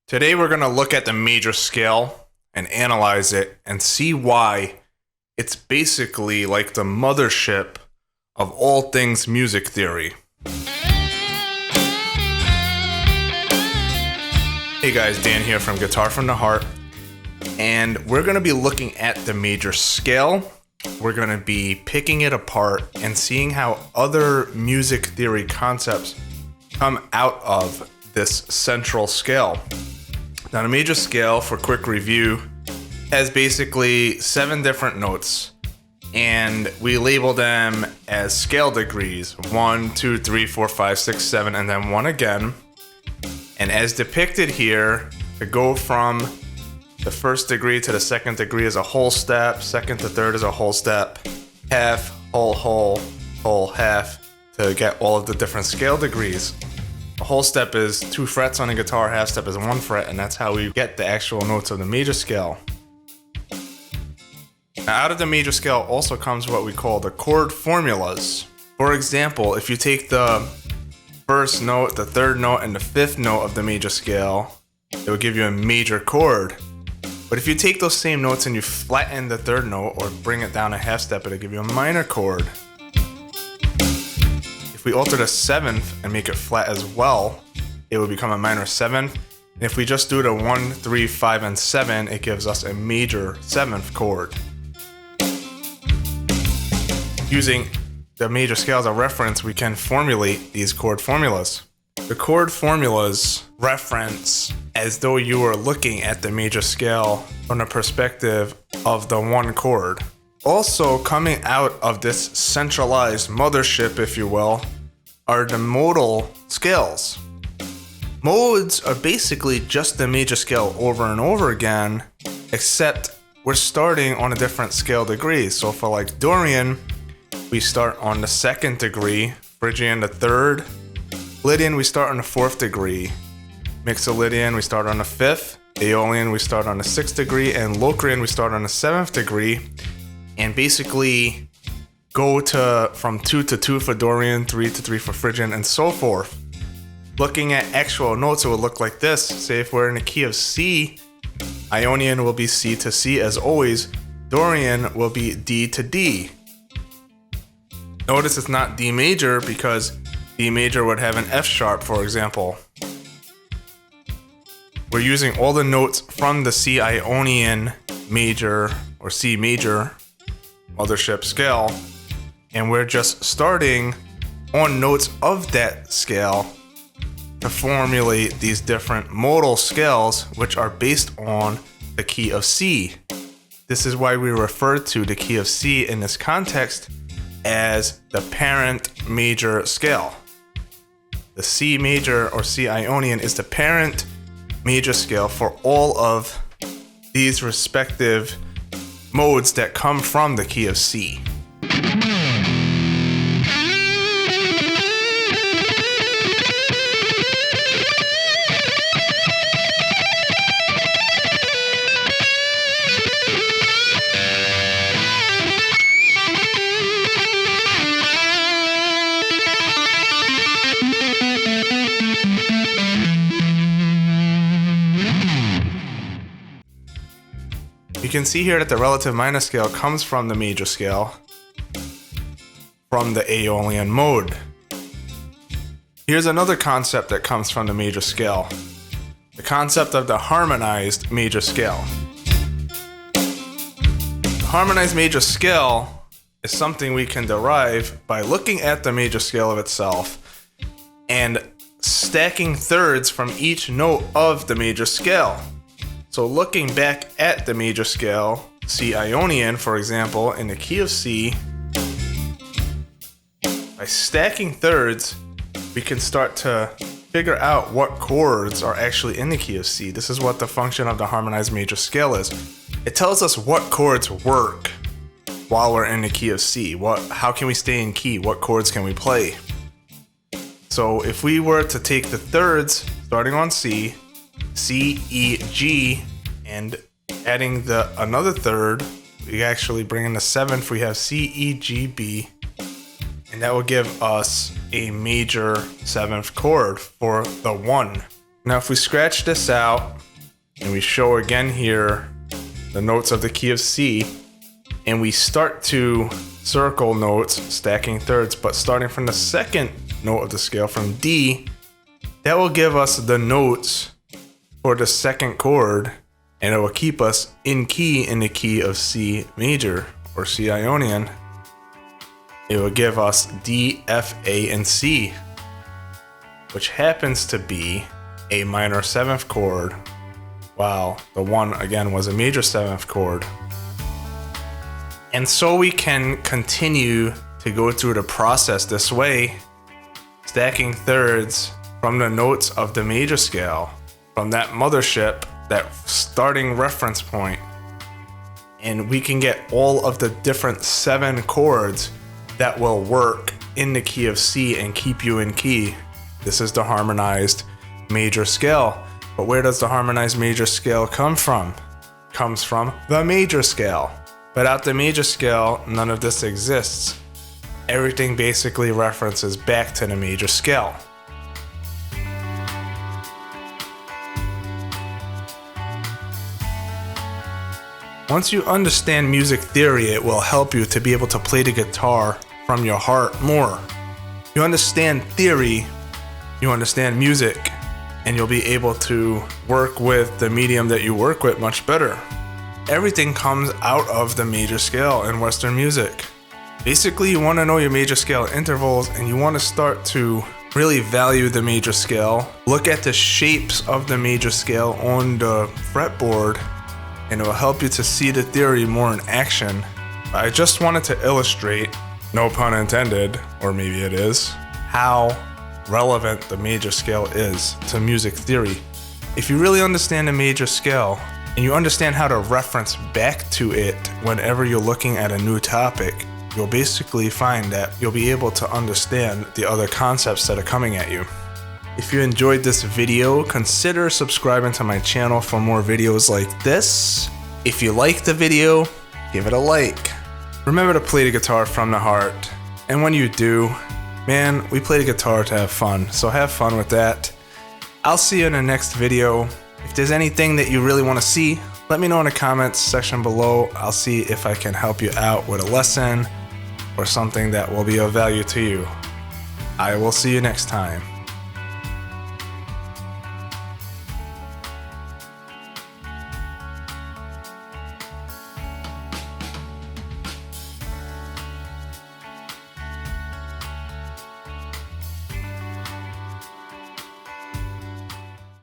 Today we're going to look at the major scale and analyze it and see why it's basically like the mothership of all things music theory. Hey guys, Dan here from Guitar from the Heart, and we're going to be looking at the major scale. We're going to be picking it apart and seeing how other music theory concepts come out of this central scale. Now, the major scale, for quick review, has basically 7 different notes, and we label them as scale degrees: 1, 2, 3, 4, 5, 6, 7, and then 1 again. And as depicted here, to go from the first degree to the second degree is a whole step, second to third is a whole step, half, whole, half, to get all of the different scale degrees. A whole step is 2 frets on a guitar, half step is 1 fret, and that's how we get the actual notes of the major scale. Now, out of the major scale also comes what we call the chord formulas. For example, if you take the first note, the third note, and the 5th note of the major scale, it will give you a major chord. But if you take those same notes and you flatten the 3rd note or bring it down a half step, it'll give you a minor chord. If we alter the 7th and make it flat as well, it will become a minor 7th. And if we just do the 1, 3, 5, and 7, it gives us a major 7th chord. Using the major scale as a reference, we can formulate these chord formulas. The chord formulas reference as though you were looking at the major scale from the perspective of the one chord. Also, coming out of this centralized mothership, if you will, are the modal scales. Modes are basically just the major scale over and over again, except we're starting on a different scale degree. So for like Dorian, we start on the 2nd degree, Phrygian the 3rd, Lydian we start on the 4th degree, Mixolydian we start on the 5th, Aeolian we start on the 6th degree, and Locrian we start on the 7th degree. And basically go to from 2 to 2 for Dorian, 3 to 3 for Phrygian, and so forth. Looking at actual notes, it would look like this. Say if we're in the key of C, Ionian will be C to C as always. Dorian will be D to D. Notice it's not D major because D major would have an F sharp, for example. We're using all the notes from the C Ionian major or C major mothership scale, and we're just starting on notes of that scale to formulate these different modal scales, which are based on the key of C. This is why we refer to the key of C in this context as the parent major scale. The C major or C Ionian is the parent major scale for all of these respective modes that come from the key of C. You can see here that the relative minor scale comes from the major scale, from the Aeolian mode. Here's another concept that comes from the major scale: the concept of the harmonized major scale. The harmonized major scale is something we can derive by looking at the major scale of itself and stacking thirds from each note of the major scale. So looking back at the major scale, C Ionian, for example, in the key of C, by stacking thirds, we can start to figure out what chords are actually in the key of C. This is what the function of the harmonized major scale is. It tells us what chords work while we're in the key of C. How can we stay in key? What chords can we play? So if we were to take the thirds starting on C, C, E, G, and adding another third, we actually bring in the 7th, we have C, E, G, B, and that will give us a major 7th chord for the 1. Now if we scratch this out and we show again here the notes of the key of C, and we start to circle notes, stacking thirds, but starting from the second note of the scale, from D, that will give us the notes for the second chord, and it will keep us in the key of C major or C Ionian. It will give us D, F, A, and C, which happens to be a minor 7th chord, while the 1 again was a major 7th chord. And so we can continue to go through the process this way, stacking thirds from the notes of the major scale, from that mothership, that starting reference point. And we can get all of the different 7 chords that will work in the key of C and keep you in key. This is the harmonized major scale. But where does the harmonized major scale come from? It comes from the major scale. Without the major scale, none of this exists. Everything basically references back to the major scale. Once you understand music theory, it will help you to be able to play the guitar from your heart more. You understand theory, you understand music, and you'll be able to work with the medium that you work with much better. Everything comes out of the major scale in Western music. Basically, you want to know your major scale intervals, and you want to start to really value the major scale. Look at the shapes of the major scale on the fretboard, and it will help you to see the theory more in action. I just wanted to illustrate, no pun intended, or maybe it is, how relevant the major scale is to music theory. If you really understand the major scale, and you understand how to reference back to it whenever you're looking at a new topic, you'll basically find that you'll be able to understand the other concepts that are coming at you. If you enjoyed this video, consider subscribing to my channel for more videos like this. If you liked the video, give it a like. Remember to play the guitar from the heart. And when you do, man, we play the guitar to have fun, so have fun with that. I'll see you in the next video. If there's anything that you really want to see, let me know in the comments section below. I'll see if I can help you out with a lesson or something that will be of value to you. I will see you next time.